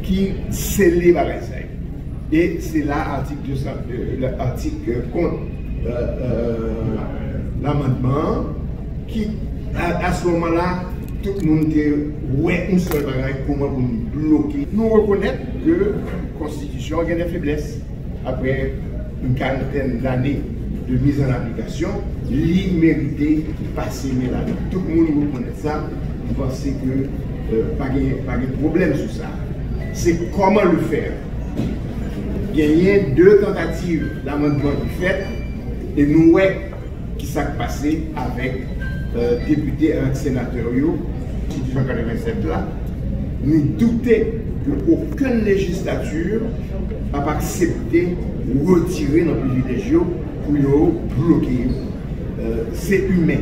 qui scellait la raison. Et c'est là l'article contre l'amendement qui, à ce moment-là, tout le monde dit ouais, une seule bagaille, comment vous bloquer. Nous reconnaissons que la Constitution a des faiblesses. Après une quarantaine d'années de mise en application, l'immérité passer là. Tout le monde reconnaît ça. Vous pensez que pas de problème sur ça. C'est comment le faire. Il y a deux tentatives d'amendement qui fait et nous voyons qui s'est passé avec députés et sénateurs, Constitution 87 là. Nous doutons qu'aucune législature n'a pas accepté ou retiré nos privilèges pour bloquer. C'est humain.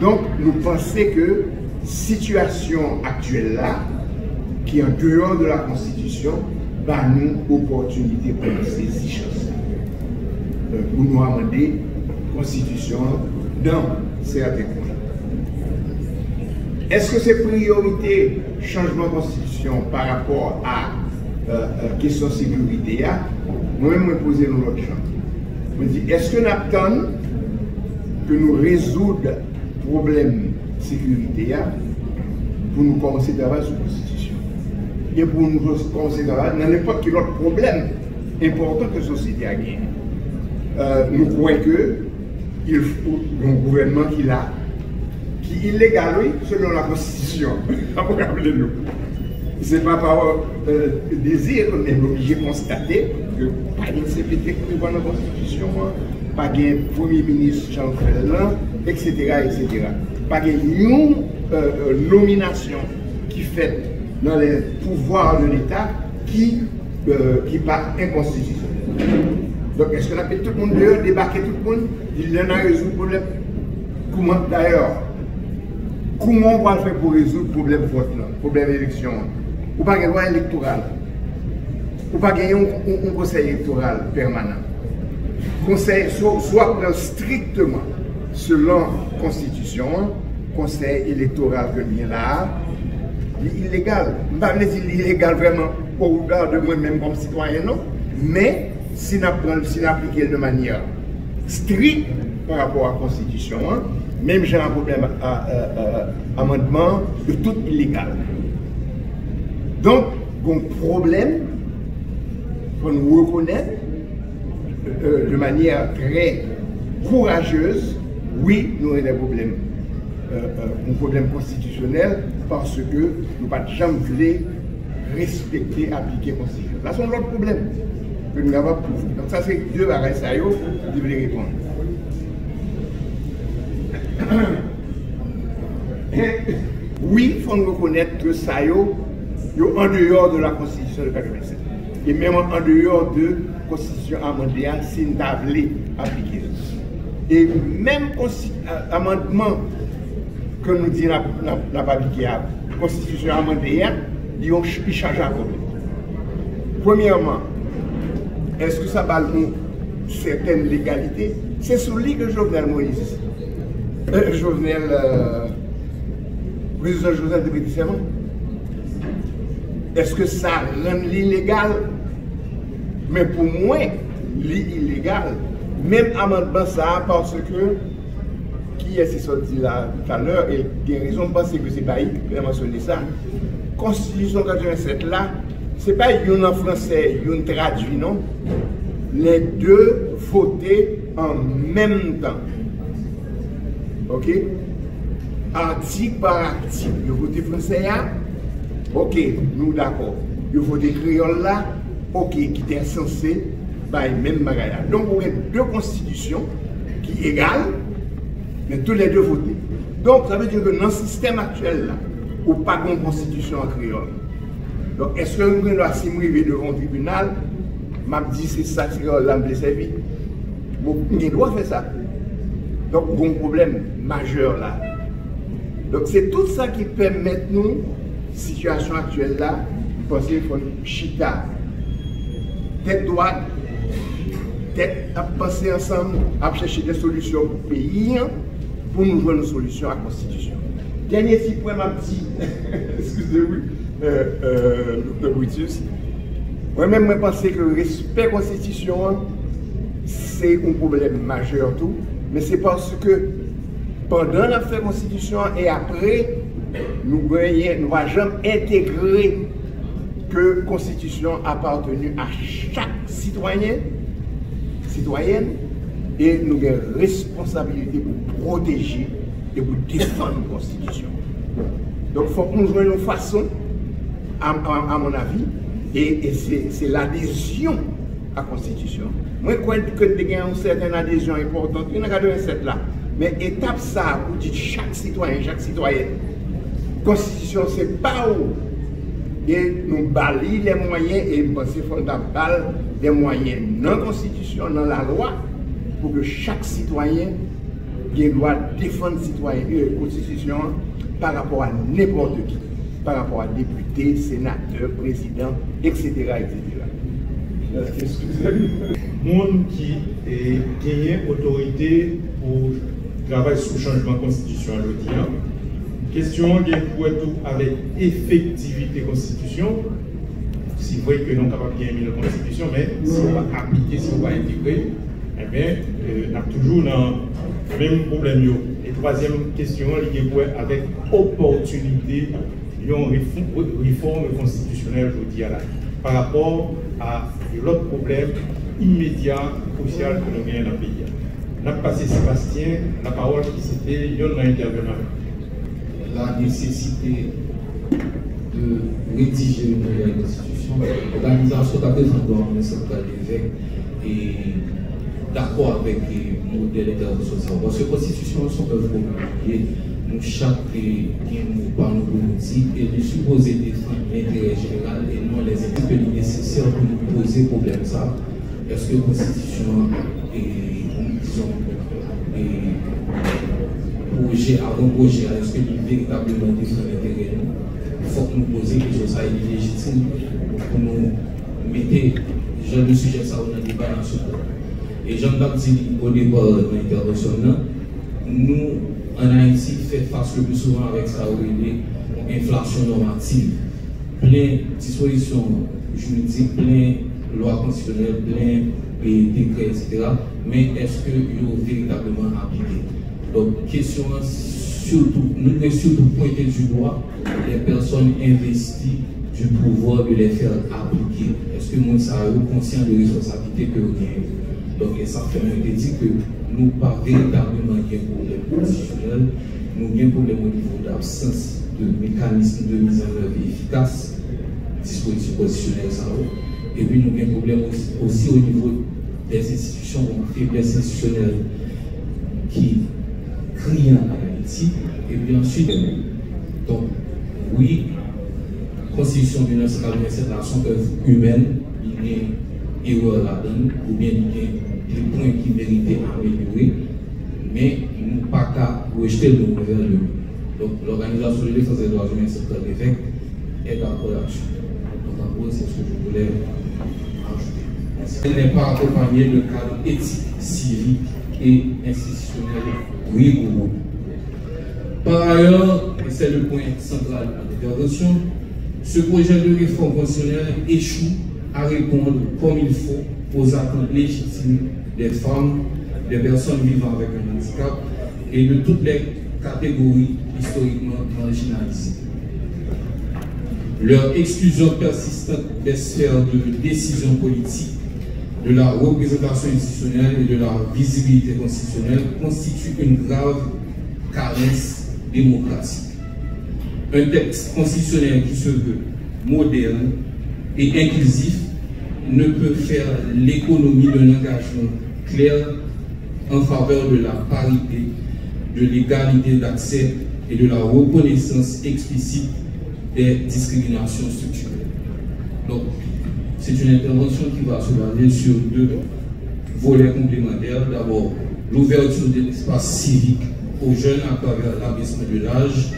Donc nous pensons que la situation actuelle là, qui est en dehors de la Constitution, bah, nous opportunité pour nous saisir chance. Pour nous amender la Constitution dans certains points. Est-ce que c'est priorité changement de Constitution par rapport à la question de sécurité? Moi-même, je me pose une autre chose. Je me dis, est-ce que nous attendons que nous résoudre le problème de sécurité pour nous commencer à travailler sur la Constitution? Et pour nous commencer à travailler dans n'importe quel autre problème important que la société a gagné. Nous croyons qu'il faut un gouvernement qui est illégal, oui, selon la Constitution. Rappelez-nous. Ce n'est pas par désir, mais nous sommes obligés de constater que pas de CPT qui dans la Constitution, pas de Premier ministre Jean-François, etc., etc. Pas de nomination qui fait dans les pouvoirs de l'État qui pas inconstitutionnel. Donc, est-ce qu'on appelle tout le monde dehors, débarquer tout le monde, il en a résolu le problème? Comment d'ailleurs? Comment on va faire pour résoudre le problème vote, le problème élection? Ou pas une loi électorale? Ou pas gagner un conseil électoral permanent? Conseil, soit strictement selon la Constitution, conseil électoral que nous là, il est illégal. Je ne vais pas dire illégal vraiment au regard de moi-même comme citoyen, non. Mais si nous appliquons de manière stricte par rapport à la Constitution, même j'ai un problème amendement de tout illégal. Donc, un problème qu'on nous reconnaît de manière très courageuse, oui, nous avons des problèmes. Un problème constitutionnel parce que nous ne pouvons jamais respecter, appliquer la Constitution. Là, c'est l'autre problème que nous n'avons pas prouvé. Donc, ça, c'est deux bagages, ça, vous devez répondre. Oui, il faut nous reconnaître que ça, est en dehors de la Constitution de 87. Et même en dehors de la Constitution amendée, c'est une tablée appliquée. Et même amendement que nous disons n'a pas appliqué la Constitution amendée, il change un problème. Premièrement, est-ce que ça va nous certaines légalités? C'est sur lui que Jovenel Moïse, président Joseph de Pétisserment. Est-ce que ça rend l'illégal? Mais pour moi, l'illégal, même amendement ça, parce que qui est sorti là tout à l'heure, et il y a raison de penser que c'est pas lui qui a mentionné ça. Constitution 87 là, c'est pas une en français, une traduit, non? Les deux votés en même temps. Ok? Article par article. Le voté français là, ok, nous d'accord. Le voté créole là, ok, qui est censé par même bagaille. Donc, on a deux constitutions qui sont égales, mais tous les deux votés. Donc, ça veut dire que dans le système actuel là, ou pas de constitution en créole. Donc, est-ce que nous devons s'imprimer devant le tribunal? M'a dit c'est ça qui l'a servi. Bon, il doit faire ça. Donc, il y a un problème majeur là. Donc, c'est tout ça qui permet nous, situation actuelle là, de penser qu'il faut chita, tête droite, tête à penser ensemble, à chercher des solutions pour le pays, pour nous jouer une solution à la Constitution. Dernier petit point, ma petite, excusez-moi, Dr. Brutus. Moi-même, je pense que le respect de la Constitution, c'est un problème majeur tout, mais c'est parce que pendant la Constitution et après, nous n'avons jamais intégré que la Constitution appartenue à chaque citoyen, citoyenne, et nous avons une responsabilité pour protéger et pour défendre la Constitution. Donc il faut qu'on joue une façon, à mon avis, et c'est l'adhésion à la Constitution. Moi, je crois que nous avons une certaine adhésion importante, il y en a 87 là. Mais étape ça, pour dire chaque citoyen, chaque citoyenne, la Constitution, c'est pas où. Et nous balayons les moyens, et nous pensons qu'il faut balayer les moyens dans la Constitution, dans la loi, pour que chaque citoyen doit défendre la Constitution par rapport à n'importe qui, par rapport à député, sénateur, président, etc. Monde qui est gagné autorité pour travailler sur le changement constitutionnel. Question qui est tout avec effectivité constitution. C'est vrai que nous sommes capables de gagner la constitution, mais si on va appliquer, si on va intégrer, eh bien, on a toujours le même problème. Et troisième question, qui est avec opportunité, une réforme constitutionnelle, je dis à la, par rapport à l'autre problème immédiat, crucial que nous avons dans le pays. On a passé Sébastien, la parole qui c'était, il y a un intervenant. La nécessité de rédiger une nouvelle constitution, l'organisation de la défense centrale d'évêques est d'accord avec les modèles d'intervention. Parce que les constitutions sont publiées, nous chaque pays nous parle politique et nous supposons défendre l'intérêt général et non les intérêts nécessaires pour nous poser problème ça. Est-ce que la constitution est, disons, projet avant projet, est-ce que nous véritablement défendre l'intérêt? Il faut que nous posions que ça soit légitime pour nous mettre le sujet ça dans le débat national. Et Jean-Baptiste dit au départ de l'intervention, nous en Haïti faisons face le plus souvent avec ça, l'inflation normative, plein de dispositions juridiques, plein de lois constitutionnelles, plein de décrets, etc. Mais est-ce que ils ont véritablement appliqué? Donc, question surtout, nous devons surtout pointer du doigt les personnes investies du pouvoir de les faire appliquer. Est-ce que nous sommes conscients de la responsabilité que nous avons? Donc, et ça fait dire que nous pas véritablement un problème constitutionnel, nous avons un problème au niveau d'absence de mécanismes de mise en œuvre efficace, dispositions constitutionnelles, et puis nous avons un problème aussi au niveau des institutions, faiblesse institutionnelle qui crient en Haïti, et puis ensuite, donc, oui, la Constitution de 1987 a son œuvre humaine, il y a une erreur là-dedans, ou bien il y a des points qui méritent d'améliorer, mais nous ne pas qu'à rejeter le mauvais lieu. Donc l'Organisation de défense des droits humains secteur d'évêque est d'accord là-dessus. Donc en gros, c'est ce que je voulais ajouter. Elle n'est pas accompagnée de cadre éthique, civique et institutionnel rigoureux. Par ailleurs, et c'est le point central de l'intervention, ce projet de réforme constitutionnelle échoue à répondre comme il faut aux attentes légitimes des femmes, des personnes vivant avec un handicap et de toutes les catégories historiquement marginalisées. Leur exclusion persistante des sphères de décision politique, de la représentation institutionnelle et de la visibilité constitutionnelle constitue une grave carence démocratique. Un texte constitutionnel qui se veut moderne et inclusif ne peut faire l'économie d'un engagement clair en faveur de la parité, de l'égalité d'accès et de la reconnaissance explicite des discriminations structurelles. Donc, c'est une intervention qui va se baser sur deux volets complémentaires. D'abord, l'ouverture de l'espace civique aux jeunes à travers l'abaissement de l'âge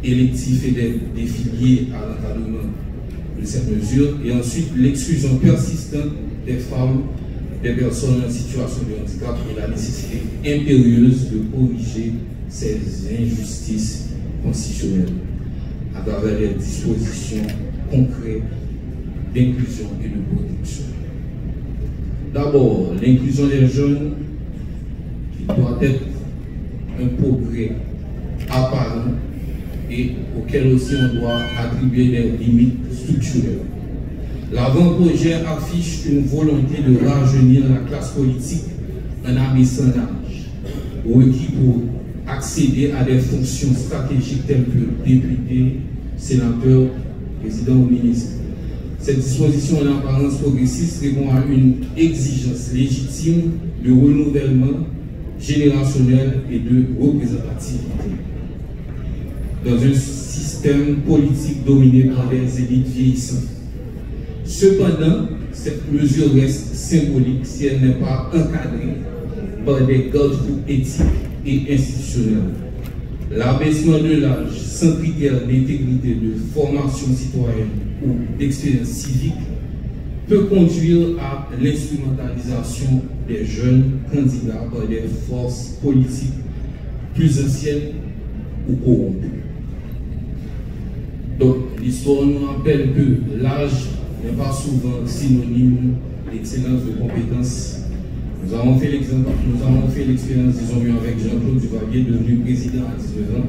électif et des filiers à l'encadrement de cette mesure, et ensuite l'exclusion persistante des femmes, des personnes en situation de handicap et la nécessité impérieuse de corriger ces injustices constitutionnelles à travers les dispositions concret d'inclusion et de protection. D'abord, l'inclusion des jeunes qui doit être un progrès apparent et auquel aussi on doit attribuer des limites structurelles. L'avant-projet affiche une volonté de rajeunir la classe politique en abaissant l'âge requis pour accéder à des fonctions stratégiques telles que député, sénateur, président ou ministre. Cette disposition en apparence progressiste répond à une exigence légitime de renouvellement générationnel et de représentativité. Dans un système politique dominé par des élites vieillissantes. Cependant, cette mesure reste symbolique si elle n'est pas encadrée par des garde-fous éthiques et institutionnels. L'abaissement de l'âge sans critères d'intégrité, de formation citoyenne ou d'expérience civique peut conduire à l'instrumentalisation des jeunes candidats par des forces politiques plus anciennes ou corrompues. Donc, l'histoire nous rappelle que l'âge n'est pas souvent synonyme d'excellence de compétences. Nous avons fait l'expérience, disons mieux, avec Jean-Claude Duvalier, devenu président à 19 ans,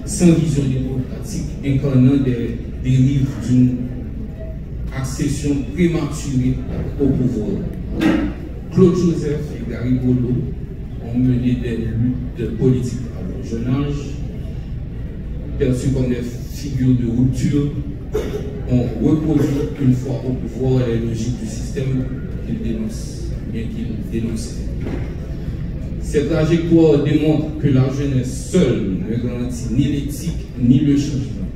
sans vision démocratique, incarnant des dérives d'une accession prématurée au pouvoir. Claude Joseph et Gary Bolo ont mené des luttes politiques à leur jeune âge, perçus comme des figures de rupture, ont reproduit une fois au pouvoir les logiques du système qu'ils dénoncent, bien qu'ils dénonçaient. Cette trajectoire démontre que la jeunesse seule ne garantit ni l'éthique ni le changement.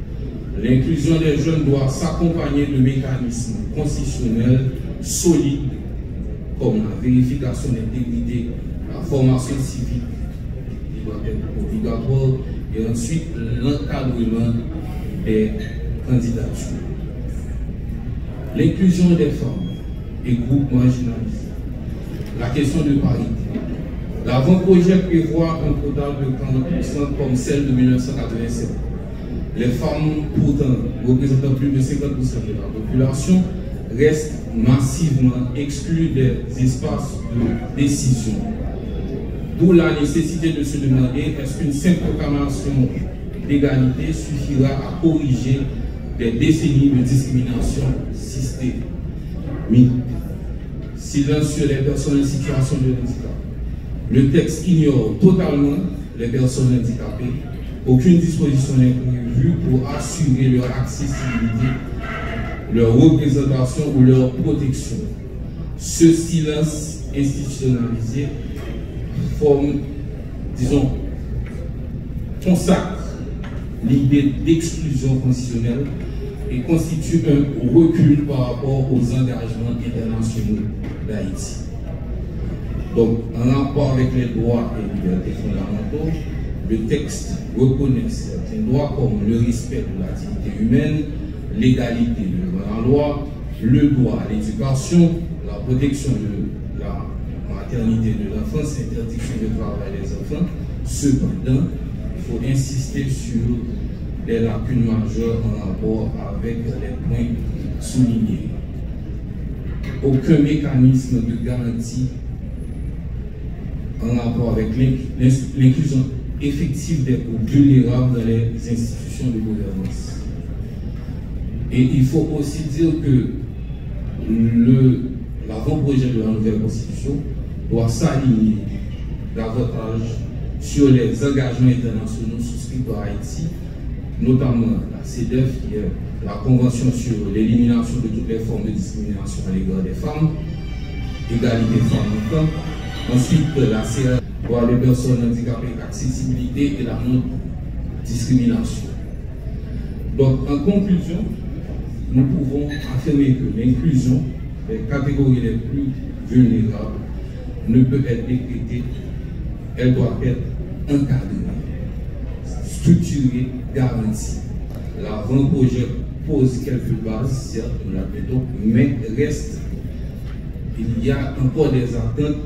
L'inclusion des jeunes doit s'accompagner de mécanismes constitutionnels solides comme la vérification d'intégrité, la formation civique qui doit être obligatoire et ensuite l'encadrement des candidatures. L'inclusion des femmes et groupes marginalisés. La question de parité. L'avant-projet prévoit un quota de 40% comme celle de 1987. Les femmes, pourtant représentant plus de 50% de la population, restent massivement exclues des espaces de décision. D'où la nécessité de se demander est-ce qu'une simple proclamation d'égalité suffira à corriger des décennies de discrimination systémique. Silence sur les personnes en situation de handicap. Le texte ignore totalement les personnes handicapées. Aucune disposition n'est prévue pour assurer leur accessibilité, leur représentation ou leur protection. Ce silence institutionnalisé forme, disons, consacre l'idée d'exclusion constitutionnelle et constitue un recul par rapport aux engagements internationaux d'Haïti. Donc, en rapport avec les droits et libertés fondamentaux, le texte reconnaît certains droits comme le respect de la dignité humaine, l'égalité devant la loi, le droit à l'éducation, la protection de la maternité de l'enfance, l'interdiction de travail des enfants. Cependant, il faut insister sur les lacunes majeures en rapport avec les points soulignés. Aucun mécanisme de garantie en rapport avec l'inclusion effective des groupes vulnérables dans les institutions de gouvernance. Et il faut aussi dire que l'avant-projet de la nouvelle constitution doit s'aligner davantage sur les engagements internationaux souscrits par Haïti, notamment la CEDEF, qui est la Convention sur l'élimination de toutes les formes de discrimination à l'égard des femmes, égalité femmes-enfants, ensuite la CEDEF pour les personnes handicapées, accessibilité et la non-discrimination. Donc, en conclusion, nous pouvons affirmer que l'inclusion des catégories les plus vulnérables ne peut être décrétée, elle doit être encadrée, structurée, garantie. L'avant-projet pose quelques bases, certes, nous l'admettons, mais reste, il y a encore des attentes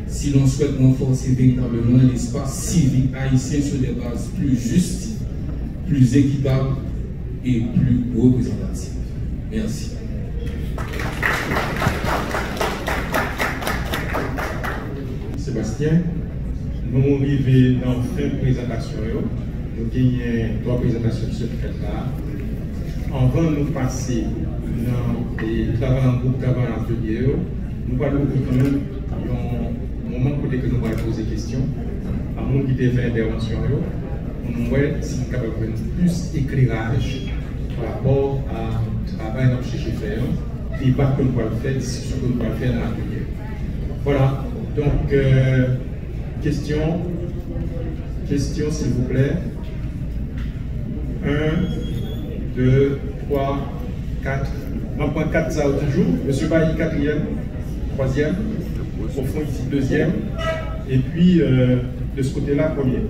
si l'on souhaite renforcer véritablement l'espace civique haïtien sur des bases plus justes, plus équitables et plus représentative. Merci. Sébastien, nous arrivons dans la fin de présentation. Nous avons 3 présentations de ce fait-là. Avant de nous passer dans les travaux en groupe, travaux en atelier, nous allons quand même un moment pour que nous allons poser des questions à mon qui fait intervention. Nous voyons si nous sommes capables de plus d'éclairage par rapport à travail dans le faire, débat que nous allons faire, discussion que nous allons faire dans l'atelier. Voilà, donc question s'il vous plaît. 1, 2, 3, 4. On prend 4 ça toujours. Monsieur Bailly, 4e, 3e. Au fond ici, 2e. Et puis, de ce côté-là, 1er.